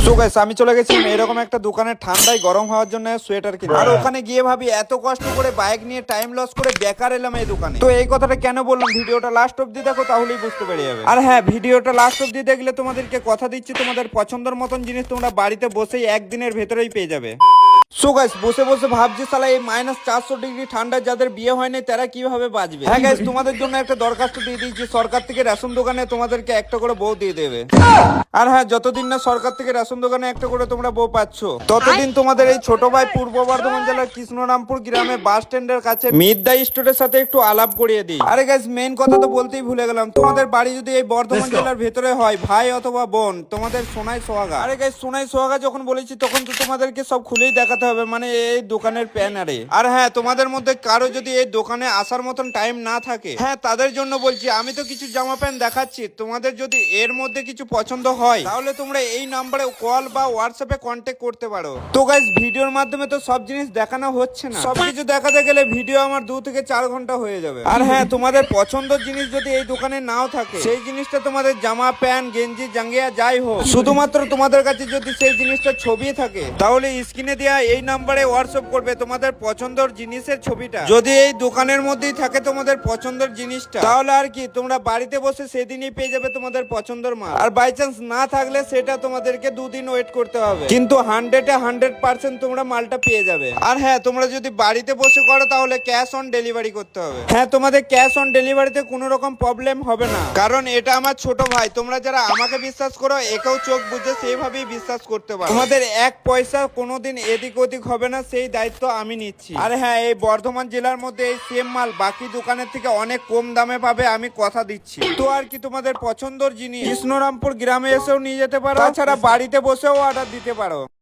So guys আমি চলে গেছিলাম এরকম একটা দোকানে ঠান্ডায় গরম হওয়ার জন্য সোয়েটার কিনে। আর ওখানে গিয়ে ভাবি এত কষ্ট করে বাইক নিয়ে টাইম লস করে বেকার এলাম এই দোকানে। তো এই কথাটা কেন বললাম, ভিডিওটা লাস্ট অবধি দেখো তাহলেই বুঝতে পেরে যাবে। আর হ্যাঁ, ভিডিওটা লাস্ট অবধি দেখলে তোমাদেরকে কথা দিচ্ছি তোমাদের পছন্দের মতন জিনিস তোমরা বাড়িতে বসেই একদিনের ভেতরেই পেয়ে যাবে। সো গাইস বসে বসে ভাবছি শালা এই -400 ডিগ্রি ঠান্ডা যাদের বিয়ে হয়নি তারা কিভাবে বাঁচবে। হ্যাঁ গাইস, তোমাদের জন্য একটা দরখাস্ত দিয়ে দিয়েছি, সরকার থেকে রেশন দোকানে তোমাদেরকে একটা করে বউ দিয়ে দেবে। আর হ্যাঁ, যতদিন না সরকার থেকে রেশন দোকানে একটা করে তোমরা বউ পাচ্ছ ততদিন তোমাদের এই ছোট ভাই পূর্ব বর্ধমান জেলার কৃষ্ণরামপুর গ্রামে বাস স্ট্যান্ডের কাছে মিদ্যা স্টোরের সাথে একটু আলাপ করিয়ে দিই। আরে গাইস, মেইন কথা তো বলতেই ভুলে গেলাম, তোমাদের বাড়ি যদি এই বর্ধমান জেলার ভেতরে হয়, ভাই অথবা বোন, তোমাদের সোনাই সোহাগা। আরে গাইস, সোনাই সোহাগা যখন বলেছি তখন তো তোমাদেরকে সব খুলেই দেখাতে হবে, মানে এই দোকানের প্যানারে। আর হ্যাঁ, তোমাদের মধ্যে কারো যদি এই দোকানে আসার মতন টাইম না থাকে, হ্যাঁ তাদের জন্য বলছি, আমি তো কিছু জামা প্যান্ট দেখাচ্ছি, তোমাদের যদি এর মধ্যে কিছু পছন্দ হয় তাহলে তোমরা এই নাম্বারে কল বা হোয়াটসঅ্যাপে কন্ট্যাক্ট করতে পারো। তো গাইস, ভিডিওর মাধ্যমে তো সব জিনিস দেখানো হচ্ছে না, সবকিছু দেখাতে গেলে ভিডিও আমার 2 থেকে 4 ঘন্টা হয়ে যাবে। আর হ্যাঁ, তোমাদের পছন্দের জিনিস যদি এই দোকানে নাও থাকে, সেই জিনিসটা তোমাদের জামা প্যান্ট গেঞ্জি জাঙ্গিয়া যাই হোক, শুধুমাত্র তোমাদের কাছে যদি সেই জিনিসটা ছবি থাকে তাহলে স্ক্রিনে দেওয়া এই নাম্বারে হোয়াটসঅ্যাপ করবে তোমাদের পছন্দের জিনিসের ছবিটা। যদি এই দোকানের মধ্যেই থাকে তোমাদের পছন্দের জিনিসটা, তাহলে আর কি তোমরা বাড়িতে বসে সেদিনই পেয়ে যাবে তোমাদের পছন্দের মাল। আর বাই চান্স না থাকলে সেটা তোমাদেরকে 2 দিন ওয়েট করতে হবে, কিন্তু 100% তোমরা মালটা পেয়ে যাবে। আর হ্যাঁ, তোমরা যদি বাড়িতে বসে করো তাহলে ক্যাশ অন ডেলিভারি করতে হবে। হ্যাঁ, তোমাদের ক্যাশ অন ডেলিভারিতে কোনো রকম প্রবলেম হবে না, কারণ এটা আমার ছোট ভাই। তোমরা যারা আমাকে বিশ্বাস করো, একেও চোখ বুঝে সেইভাবেই বিশ্বাস করতে পারো। তোমাদের 1 পয়সা কোনোদিন এদিক ওদিক হবে না, সেই দায়িত্ব আমি নিচ্ছি। আর হ্যাঁ, এই বর্ধমান জেলার মধ্যে এই সেম মাল বাকি দোকানের থেকে অনেক কম দামে পাবে, আমি কথা দিচ্ছি। তো আর কি, তোমাদের পছন্দের জিনিস কৃষ্ণরামপুর গ্রামে এসেও নিয়ে যেতে পারো, তাছাড়া বাড়িতে বসেও অর্ডার দিতে পারো।